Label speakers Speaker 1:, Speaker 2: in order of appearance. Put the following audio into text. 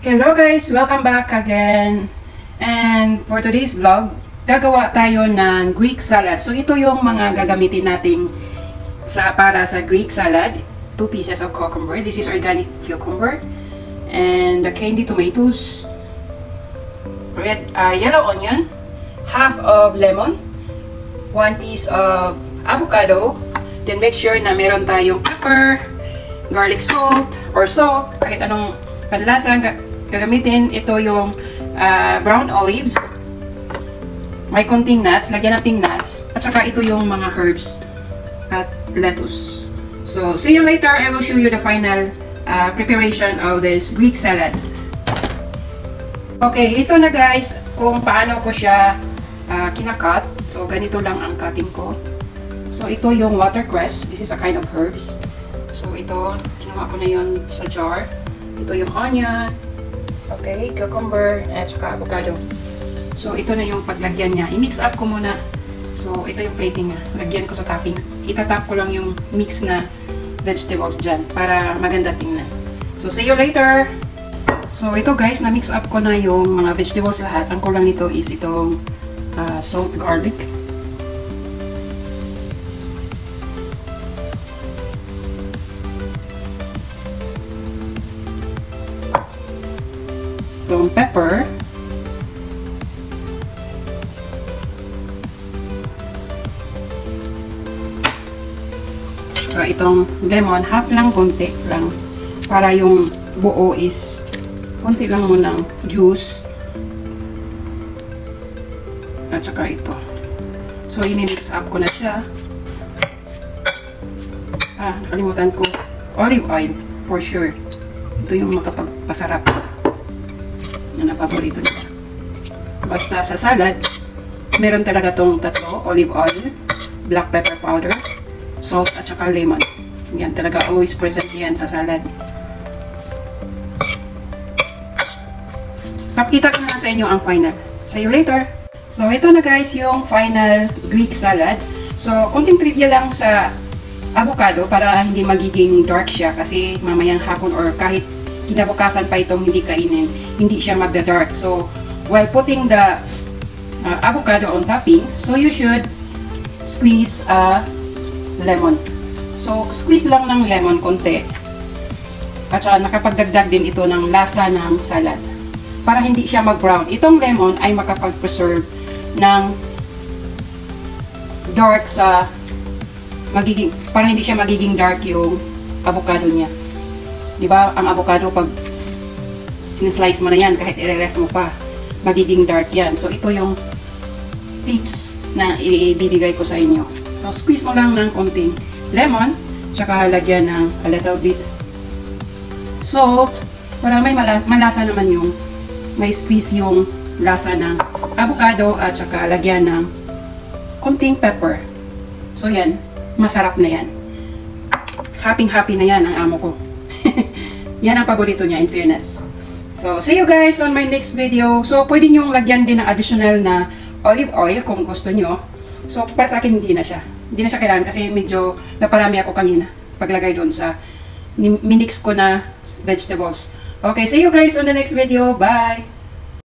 Speaker 1: Hello guys! Welcome back again. And for today's vlog, gagawa tayo ng Greek salad. So ito yung mga gagamitin nating para sa Greek salad. 2 pieces of cucumber. This is organic cucumber. And the candy tomatoes. Yellow onion. Half of lemon. 1 piece of avocado. Then make sure na meron tayong pepper, garlic salt, or salt, kahit anong panlasa gagamitin. Ito yung brown olives. May konting nuts. Lagyan natin nuts. At saka ito yung mga herbs at lettuce. So, see you later. I will show you the final preparation of this Greek salad. Okay, ito na guys kung paano ko siya kinakat. So, ganito lang ang cutting ko. So, ito yung watercress. This is a kind of herbs. So, ito, kinuha ko na yun sa jar. Ito yung onion. Okay, cucumber, at saka avocado. So, ito na yung paglagyan niya. I-mix up ko muna. So, ito yung plating niya. Lagyan ko sa toppings. Itatap ko lang yung mix na vegetables dyan para maganda tingnan. So, see you later! So, ito guys, na-mix up ko na yung mga vegetables lahat. Ang kulang nito is itong salt garlic. Itong pepper. So, itong lemon, half lang, konti lang. Para yung buo is konti lang munang juice. At saka ito. So, i-mix up ko na siya. Nakalimutan ko. Olive oil, for sure. Ito yung makapagpasarap na paborito nila. Basta sa salad, meron talaga tong tatlo. Olive oil, black pepper powder, salt, at saka lemon. Yan talaga, always present yan sa salad. Pakita ko na sa inyo ang final. See you later! So, ito na guys yung final Greek salad. So, konting trivia lang sa avocado para hindi magiging dark siya kasi mamayang hapon or kahit kinabukasan pa itong hindi kainin, hindi siya magda-dark. So, while putting the avocado on topping, so you should squeeze lemon. So, squeeze lang ng lemon konti. At saka nakapagdagdag din ito ng lasa ng salad. Para hindi siya mag-brown. Itong lemon ay makapag-preserve ng dark sa para hindi siya magiging dark yung avocado niya. Diba, ang avocado pag sinislice mo na yan, kahit i-ref mo pa, magiging dark yan. So, ito yung tips na ibibigay ko sa inyo. So, squeeze mo lang ng konting lemon, tsaka lagyan ng a little bit salt, para may malasa naman yung may squeeze yung lasa ng avocado, at tsaka lagyan ng konting pepper. So, yan. Masarap na yan. Happy-happy na yan ang amo ko. Yan ang paborito niya, in fairness. So, see you guys on my next video. So, pwede nyong lagyan din ng additional na olive oil kung gusto nyo. So, para sa akin, hindi na siya. Hindi na siya kailangan kasi medyo naparami ako kanina paglagay doon sa minix ko na vegetables. Okay, see you guys on the next video. Bye!